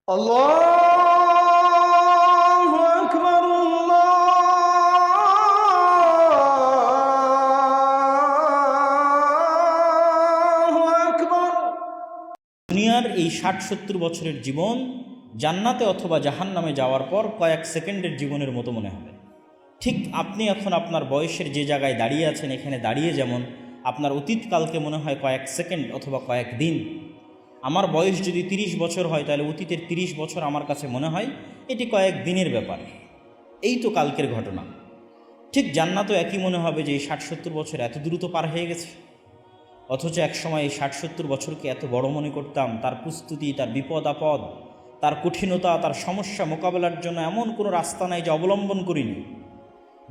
আল্লাহু আকবার, আল্লাহু আকবার। দুনিয়ার এই ৬০-৭০ বছরের জীবন জান্নাতে অথবা জাহান্নামে যাওয়ার পর কয়েক সেকেন্ডের জীবনের মতো মনে হবে। ঠিক আপনি এখন আপনার বয়সের যে জায়গায় দাঁড়িয়ে আছেন, এখানে দাঁড়িয়ে যেমন আপনার অতীতকালকে মনে হয় কয়েক সেকেন্ড অথবা কয়েক দিন। আমার বয়স যদি ৩০ বছর হয়, তাহলে অতীতের ৩০ বছর আমার কাছে মনে হয় এটি কয়েক দিনের ব্যাপার, এই তো কালকের ঘটনা। ঠিক জান্নাতও একই মনে হবে যে এই ৬০-৭০ বছর এত দ্রুত পার হয়ে গেছে। অথচ একসময় এই ৬০-৭০ বছরকে এত বড় মনে করতাম। তার প্রস্তুতি, তার বিপদ আপদ, তার কঠিনতা, তার সমস্যা মোকাবেলার জন্য এমন কোনো রাস্তা নাই যে অবলম্বন করিনি।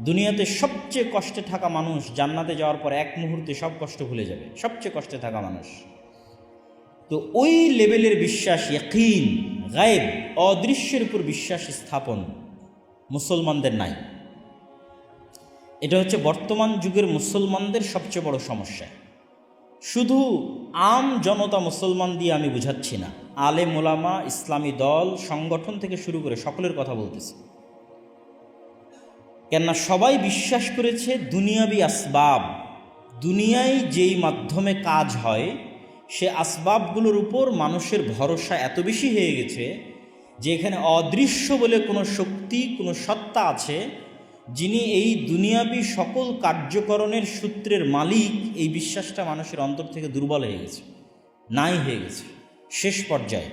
দুনিয়াতে সবচেয়ে কষ্টে থাকা মানুষ জান্নাতে যাওয়ার পর এক মুহূর্তে সব কষ্ট ভুলে যাবে। সবচেয়ে কষ্টে থাকা মানুষ। তো ওই লেভেলের বিশ্বাস, ইয়াকিন, গায়েব, অদৃশ্যের উপর বিশ্বাস স্থাপন মুসলমানদের নাই। এটা হচ্ছে বর্তমান যুগের মুসলমানদের সবচেয়ে বড় সমস্যা। শুধু আম জনতা মুসলমান দিয়ে আমি বুঝাচ্ছি না, আলেম ওলামা, ইসলামী দল, সংগঠন থেকে শুরু করে সকলের কথা বলতেছি। কেননা সবাই বিশ্বাস করেছে দুনিয়াবি আসবাব, দুনিয়ায় যেই মাধ্যমে কাজ হয় সে আসবাবগুলোর উপর মানুষের ভরসা এত বেশি হয়ে গেছে যে এখানে অদৃশ্য বলে কোনো শক্তি, কোনো সত্তা আছে যিনি এই দুনিয়াবি সকল কার্যকরণের সূত্রের মালিক। এই বিশ্বাসটা মানুষের অন্তর থেকে দুর্বল হয়ে গেছে, নাই হয়ে গেছে শেষ পর্যায়ে।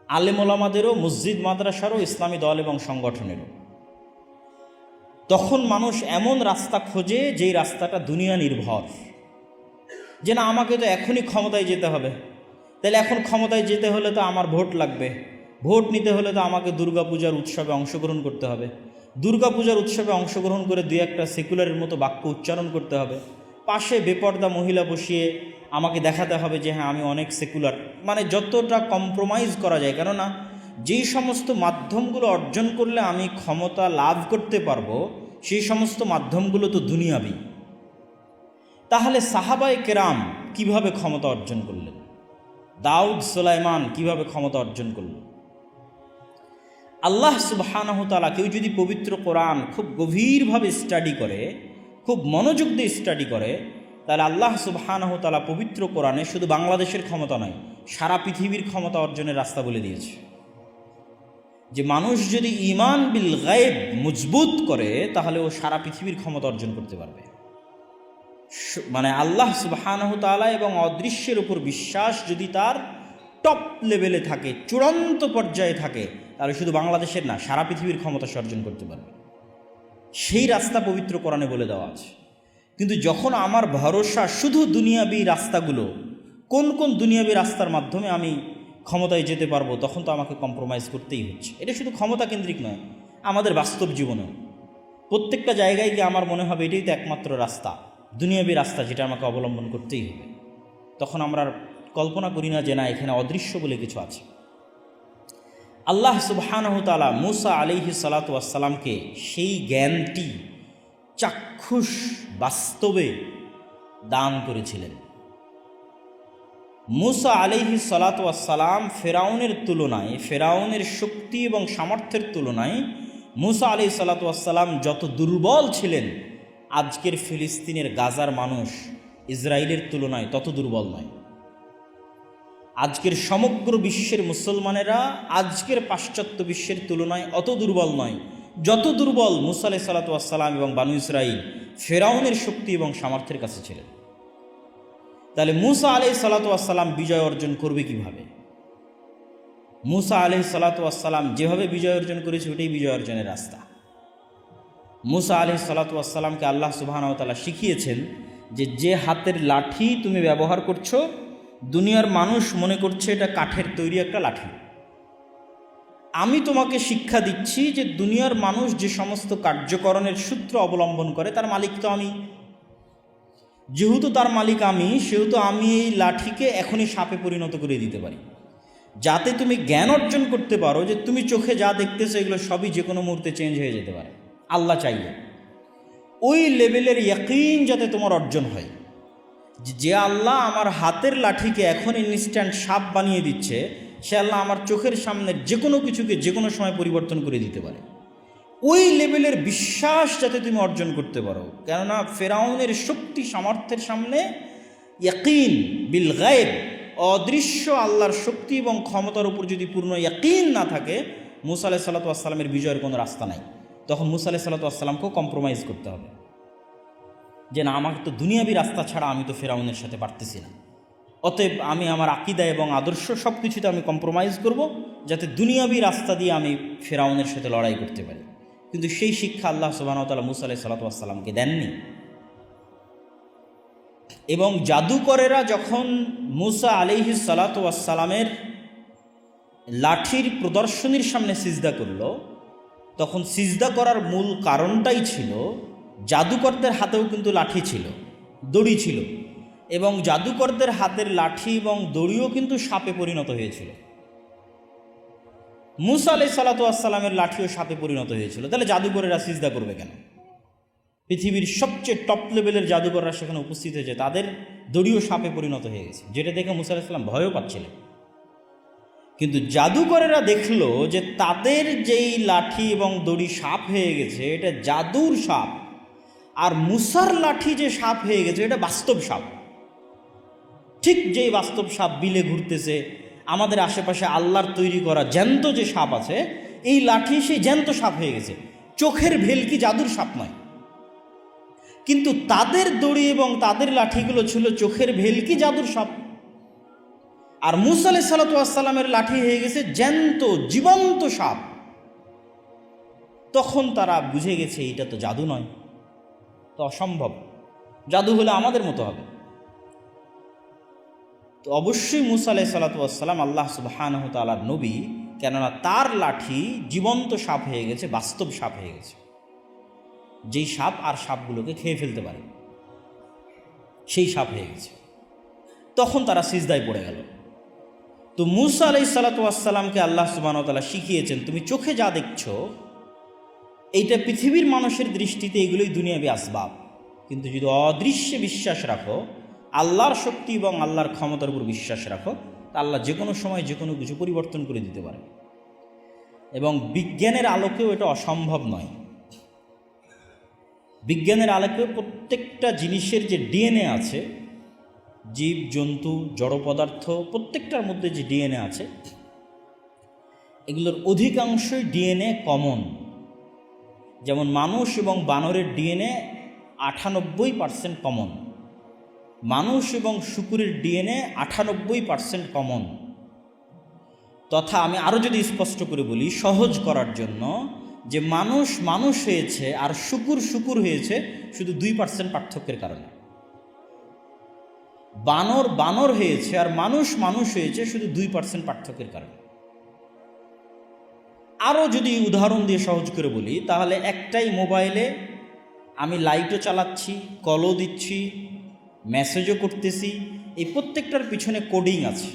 আলেম ওলামাদেরও, মসজিদ মাদ্রাসারও, ইসলামী দল এবং সংগঠনেরও। তখন মানুষ এমন রাস্তা খোঁজে যেই রাস্তাটা দুনিয়া নির্ভর, যে না আমাকে তো এখনই ক্ষমতায় যেতে হবে, তাহলে এখন ক্ষমতায় যেতে হলে তো আমার ভোট লাগবে, ভোট নিতে হলে তো আমাকে দুর্গাপূজার উৎসবে অংশগ্রহণ করতে হবে, দুর্গাপূজার উৎসবে অংশগ্রহণ করে দুই একটা সেকুলারের মতো বাক্য উচ্চারণ করতে হবে, পাশে বেপর্দা মহিলা বসিয়ে আমাকে দেখাতে হবে যে হ্যাঁ আমি অনেক সেকুলার। মানে যতটা কম্প্রোমাইজ করা যায়, কেননা যেই সমস্ত মাধ্যমগুলো অর্জন করলে আমি ক্ষমতা লাভ করতে পারবো সেই সমস্ত মাধ্যমগুলো তো দুনিয়াবি। তাহলে সাহাবায়ে কেরাম কিভাবে ক্ষমতা অর্জন করলেন? দাউদ সুলাইমান কিভাবে ক্ষমতা অর্জন করলেন? আল্লাহ সুবহানাহু তাআলা, কেউ যদি পবিত্র কোরআন খুব গভীরভাবে স্টাডি করে, খুব মনোযোগ দিয়ে স্টাডি করে, তাহলে আল্লাহ সুবহানাহু তাআলা পবিত্র কোরআনে শুধু বাংলাদেশের ক্ষমতা নয়, সারা পৃথিবীর ক্ষমতা অর্জনের রাস্তা বলে দিয়েছে। যে মানুষ যদি ঈমান বিল গায়ব মজবুত করে তাহলে ও সারা পৃথিবীর ক্ষমতা অর্জন করতে পারবে। মানে আল্লাহ সুবহানাহু তাআলা এবং অদৃশ্যের উপর বিশ্বাস যদি তার টপ লেভেলে থাকে, চূড়ান্ত পর্যায়ে থাকে, তাহলে শুধু বাংলাদেশের না, সারা পৃথিবীর ক্ষমতা সে অর্জন করতে পারবে। সেই রাস্তা পবিত্র কোরআনে বলে দেওয়া আছে। কিন্তু যখন আমার ভরসা শুধু দুনিয়াবি রাস্তাগুলো, কোন কোন দুনিয়াবি রাস্তার মাধ্যমে আমি ক্ষমতায় যেতে পারবো, তখন তো আমাকে কম্প্রোমাইজ করতেই হচ্ছে। এটা শুধু ক্ষমতা কেন্দ্রিক নয়, আমাদের বাস্তব জীবনেও প্রত্যেকটা জায়গায় গিয়ে আমার মনে হবে এটাই তো একমাত্র রাস্তা, দুনিয়াবী রাস্তা, যেটা আমাকে অবলম্বন করতেই হবে। তখন আমরা কল্পনা করি না যে না, এখানে অদৃশ্য বলে কিছু আছে। আল্লাহ সুবহানাহু তাআলা মূসা আলাইহিস সালাতু ওয়াস সালামকে সেই জ্ঞানটি চাক্ষুষ বাস্তবে দান করেছিলেন। মূসা আলাইহিস সালাতু ওয়াস সালাম ফেরাউনের তুলনায়, ফেরাউনের শক্তি এবং সামর্থ্যের তুলনায় মূসা আলাইহিস সালাতু ওয়াস সালাম যত দুর্বল ছিলেন, আজকের ফিলিস্তিনের গাজার মানুষ ইসরায়েলের তুলনায় তত দুর্বল নয়। আজকের সমগ্র বিশ্বের মুসলমানেরা আজকের পাশ্চাত্য বিশ্বের তুলনায় অত দুর্বল নয় যত দুর্বল মূসা আলাইহিস সালাতু ওয়াস সালাম এবং বানু ইসরাইল ফেরাউনের শক্তি এবং সামর্থ্যের কাছে ছিলেন। তাহলে মূসা আলাইহিস সালাতু ওয়াস সালাম বিজয় অর্জন করবে কিভাবে? মূসা আলাইহিস সালাতু ওয়াস সালাম যেভাবে বিজয় অর্জন করেছে ওটাই বিজয় অর্জনের রাস্তা। মূসা আলাইহিস সালাতু ওয়াস সালামকে আল্লাহ সুবহানাহু ওয়া তাআলা শিখিয়েছেন যে হাতের লাঠি তুমি ব্যবহার করছো, দুনিয়ার মানুষ মনে করছে এটা কাঠের তৈরি একটা লাঠি। আমি তোমাকে শিক্ষা দিচ্ছি যে দুনিয়ার মানুষ যে সমস্ত কার্যকরণের সূত্র অবলম্বন করে তার মালিক তো আমি। যেহেতু তার মালিক আমি, সেহেতু আমি এই লাঠিকে এখনই সাপে পরিণত করে দিতে পারি, যাতে তুমি জ্ঞান অর্জন করতে পারো যে তুমি চোখে যা দেখতেছো এগুলো সবই যে কোনো মুহূর্তে চেঞ্জ হয়ে যেতে পারে আল্লাহ চাইলে। ওই লেভেলের ইয়াকিন যাতে তোমার অর্জন হয় যে আল্লাহ আমার হাতের লাঠিকে এখন ইনস্ট্যান্ট সাপ বানিয়ে দিচ্ছে, সে আল্লাহ আমার চোখের সামনের যে কোনো কিছুকে যে কোনো সময় পরিবর্তন করে দিতে পারে। ওই লেভেলের বিশ্বাস যাতে তুমি অর্জন করতে পারো। কেননা ফেরাউনের শক্তি সামর্থ্যের সামনে ইয়াকিন বিল গায়েব, অদৃশ্য আল্লাহর শক্তি এবং ক্ষমতার উপর যদি পূর্ণ ইয়াকিন না থাকে, মুসা আলাইহিস সালাতু ওয়াস সালামের বিজয়ের কোনো রাস্তা নাই। তখন মুসা আলাইহিস সালাতু ওয়াস সালামকেও কম্প্রোমাইজ করতে হবে যে না, আমাকে তো দুনিয়াবী রাস্তা ছাড়া আমি তো ফেরাউনের সাথে পারতেছি না, অতএব আমি আমার আকীদা এবং আদর্শ সব কিছুতে আমি কম্প্রোমাইজ করব, যাতে দুনিয়াবী রাস্তা দিয়ে আমি ফেরাউনের সাথে লড়াই করতে পারি। কিন্তু সেই শিক্ষা আল্লাহ সুবহানাহু ওয়া তাআলা মুসা আলাইহিস সালাতু ওয়াস সালামকে দেননি। এবং জাদুকরেরা যখন মুসা আলাইহিস সালাতু ওয়াস সালামের লাঠির প্রদর্শনীর সামনে সিজদা করল, তখন সিজদা করার মূল কারণটাই ছিল জাদুকরদের হাতেও কিন্তু লাঠি ছিল, দড়ি ছিল, এবং জাদুকরদের হাতের লাঠি এবং দড়িও কিন্তু সাপে পরিণত হয়েছিল। মুসা আলাইহিস সালাতু ওয়াস সালামের লাঠিও সাপে পরিণত হয়েছিল। তাহলে জাদুকরেরা সিজদা করবে কেন? পৃথিবীর সবচেয়ে টপ লেভেলের জাদুকররা সেখানে উপস্থিত হয়েছে, তাদের দড়িও সাপে পরিণত হয়ে গেছে, যেটা দেখে মুসা আলাইহিস সালাম ভয়ও পাচ্ছিলেন। কিন্তু জাদুকরেরা দেখলো যে তাদের যেই লাঠি এবং দড়ি সাপ হয়ে গেছে, এটা জাদুর সাপ, আর মুসার লাঠি যে সাপ হয়ে গেছে এটা বাস্তব সাপ। ঠিক যেই বাস্তব সাপ বিলে ঘুরতেছে, আমাদের আশেপাশে আল্লাহর তৈরি করা জ্যান্ত যে সাপ আছে, এই লাঠি সেই জ্যান্ত সাপ হয়ে গেছে, চোখের ভেলকি জাদুর সাপ নয়। কিন্তু তাদের দড়ি এবং তাদের লাঠিগুলো ছিল চোখের ভেলকি জাদুর সাপ, আর মুসা আলাইহিস সালাতু ওয়াস সালামের লাঠি হয়ে গেছে জ্যান্ত জীবন্ত সাপ। তখন তারা বুঝে গেছে এটা তো জাদু নয়, তো অসম্ভব, জাদু হলে আমাদের মতো হবে। তো অবশ্যই মুসা আলাইহিস সালাতু ওয়াস সালাম আল্লাহ সুবহানাহু ওয়া তাআলার নবী, কেননা তার লাঠি জীবন্ত সাপ হয়ে গেছে, বাস্তব সাপ হয়ে গেছে, যেই সাপ আর সাপগুলোকে খেয়ে ফেলতে পারে, সেই সাপ হয়ে গেছে। তখন তারা সিজদায় পড়ে গেল। তো মুসা আলাইহিস সালাতু ওয়াস সালামকে আল্লাহ সুবহানাহু ওয়া তাআলা শিখিয়েছেন, তুমি চোখে যা দেখছো এইটা পৃথিবীর মানুষের দৃষ্টিতে এগুলোই দুনিয়াবী আসবাব, কিন্তু যদি অদৃশ্যে বিশ্বাস রাখো, আল্লাহর শক্তি এবং আল্লাহর ক্ষমতার উপর বিশ্বাস রাখো, তা আল্লাহ যে কোনো সময় যে কোনো কিছু পরিবর্তন করে দিতে পারে। এবং বিজ্ঞানের আলোকেও এটা অসম্ভব নয়। বিজ্ঞানের আলোকে প্রত্যেকটা জিনিসের যে ডিএনএ আছে, জীব জন্তু জড় পদার্থ প্রত্যেকটার মধ্যে যে ডিএনএ আছে, এগুলোর অধিকাংশই ডিএনএ কমন। যেমন মানুষ এবং বানরের ডিএনএ 98% কমন, মানুষ এবং শুকুরের ডিএনএ 98% কমন। তথা আমি আরও যদি স্পষ্ট করে বলি সহজ করার জন্য, যে মানুষ মানুষ হয়েছে আর শুকুর শুকুর হয়েছে শুধু 2% পার্থক্যের কারণে। বানর বানর হয়েছে আর মানুষ মানুষ হয়েছে শুধু 2% পার্থক্যের কারণে। আরও যদি উদাহরণ দিয়ে সহজ করে বলি, তাহলে একটাই মোবাইলে আমি লাইটও চালাচ্ছি, কলও দিচ্ছি, মেসেজও করতেছি, এই প্রত্যেকটার পিছনে কোডিং আছে।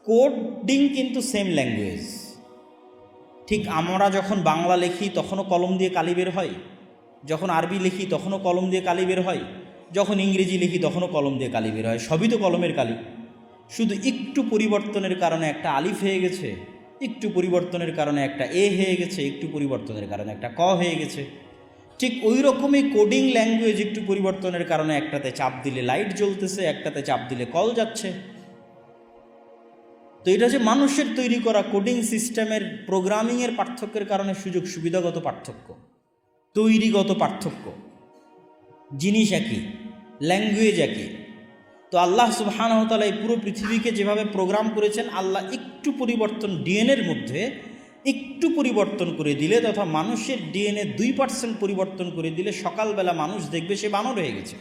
কোডিং কিন্তু সেম ল্যাঙ্গুয়েজ। ঠিক আমরা যখন বাংলা লিখি তখনও কলম দিয়ে কালি বের হয়, যখন আরবি লিখি তখনও কলম দিয়ে কালি বের হয়, যখন ইংরেজি লিখি তখনও কলম দিয়ে কালি বের হয়, সবই তো কলমের কালি। শুধু একটু পরিবর্তনের কারণে একটা আলিফ হয়ে গেছে, একটু পরিবর্তনের কারণে একটা এ হয়ে গেছে, একটু পরিবর্তনের কারণে একটা ক হয়ে গেছে। ঠিক ওই রকমই কোডিং ল্যাঙ্গুয়েজ একটু পরিবর্তনের কারণে একটাতে চাপ দিলে লাইট জ্বলতেছে, একটাতে চাপ দিলে কল যাচ্ছে। তো এটা যে মানুষের তৈরি করা কোডিং সিস্টেমের প্রোগ্রামিংয়ের পার্থক্যের কারণে সুযোগ সুবিধাগত পার্থক্য, তৈরিগত পার্থক্য, জিনিস একই, ল্যাঙ্গুয়েজ একই। তো আল্লাহ সুবহানাহু ওয়া তাআলা এই পুরো পৃথিবীকে যেভাবে প্রোগ্রাম করেছেন, আল্লাহ একটু পরিবর্তন ডিএনএর মধ্যে একটু পরিবর্তন করে দিলে, তথা মানুষের ডিএনএ 2% পরিবর্তন করে দিলে সকালবেলা মানুষ দেখবে সে বানর হয়ে গেছে।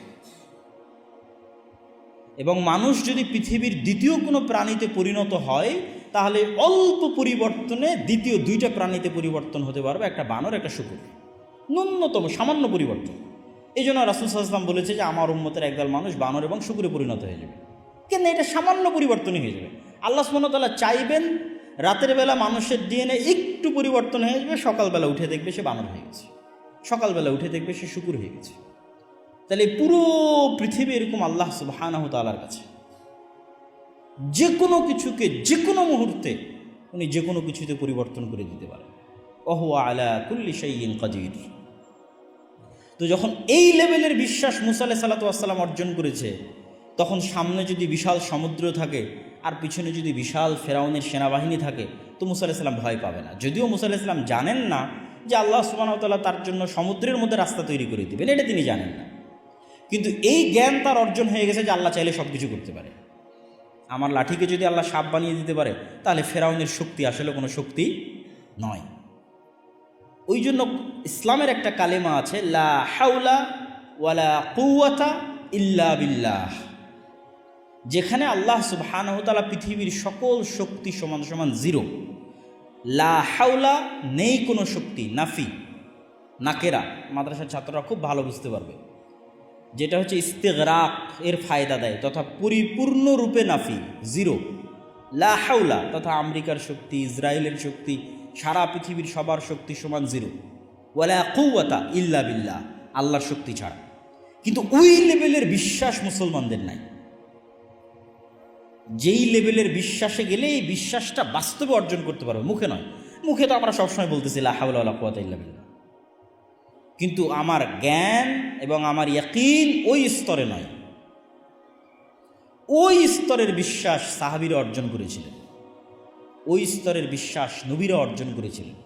এবং মানুষ যদি পৃথিবীর দ্বিতীয় কোনো প্রাণীতে পরিণত হয়, তাহলে অল্প পরিবর্তনে দ্বিতীয় 2টা প্রাণীতে পরিবর্তন হতে পারবে, একটা বানর একটা শুকুর, ন্যূনতম সামান্য পরিবর্তন। এই জন্য রাসূল সাল্লাল্লাহু আলাইহি ওয়াসাল্লাম বলেছে যে আমার উম্মতের একদল মানুষ বানর এবং শুকুরে পরিণত হয়ে যাবে। কেন? এটা সামান্য পরিবর্তনই হয়ে যাবে। আল্লাহ সুবহানাহু ওয়া তাআলা চাইবেন রাতের বেলা মানুষের ডিএনএ একটু পরিবর্তন হয়ে যাবে, সকালবেলা উঠে দেখবে সে বানর হয়ে গেছে, সকালবেলা উঠে দেখবে সে শুকুর হয়ে গেছে। তাহলে পুরো পৃথিবী এরকম আল্লাহ সুবহানাহু ওয়া তাআলার কাছে। যে কোনো কিছুকে যে কোনো মুহূর্তে উনি যে কোনো কিছুতে পরিবর্তন করে দিতে পারেন। ওহুয়া আলা কুল্লি শাইইন কাদির। তো যখন এই লেভেলের বিশ্বাস মুসা আলাইহিস সালাতু ওয়াস সালাম অর্জন করেছে, তখন সামনে যদি বিশাল সমুদ্র থাকে আর পিছনে যদি বিশাল ফেরাউনের সেনাবাহিনী থাকে, তো মুসা আলাইহিস সালাম ভয় পাবে না। যদিও মুসা আলাইহিস সালাম জানেন না যে আল্লাহ সুবহানাহু ওয়া তাআলা তার জন্য সমুদ্রের মধ্যে রাস্তা তৈরি করে দেবেন, এটা তিনি জানেন না। কিন্তু এই জ্ঞান তার অর্জন হয়ে গেছে যে আল্লাহ চাইলে সব কিছু করতে পারে। আমার লাঠিকে যদি আল্লাহ সাপ বানিয়ে দিতে পারে, তাহলে ফেরাউনের শক্তি আসলে কোনো শক্তি নয়। ওই জন্য ইসলামের একটা কালেমা আছে, লা হাওলা ওয়ালা কুওয়াতা ইল্লা বিল্লাহ, যেখানে আল্লাহ সুবহানাহু ওয়া তাআলা পৃথিবীর সকল শক্তি সমান সমান জিরো। লা হাওলা নেই কোনো শক্তি, নাফি, নাকেরা, মাদ্রাসার ছাত্ররা খুব ভালো বুঝতে পারবে, যেটা হচ্ছে ইস্তিগরাক এর ফায়দা দেয়, তথা পরিপূর্ণরূপে নাফি, জিরো। লা হাওলা তথা আমেরিকার শক্তি, ইসরায়েলের শক্তি, সারা পৃথিবীর সবার শক্তি সমান জিরো। ওয়ালা কুওয়াতা ইল্লা বিল্লাহ, আল্লাহর শক্তি ছাড়া। কিন্তু ওই লেভেলের বিশ্বাস মুসলমানদের নাই। যেই লেভেলের বিশ্বাসে গেলে এই বিশ্বাসটা বাস্তবে অর্জন করতে পারবে, মুখে নয়। মুখে তো আমরা সবসময় বলতেছি লা হাওলা ওয়ালা কুওয়াতা ইল্লা বিল্লাহ, কিন্তু আমার জ্ঞান এবং আমার ইয়াকিন ওই স্তরে নয়। ওই স্তরের বিশ্বাস সাহাবীরা অর্জন করেছিলেন, ওই স্তরের বিশ্বাস নবীরা অর্জন করেছিলেন।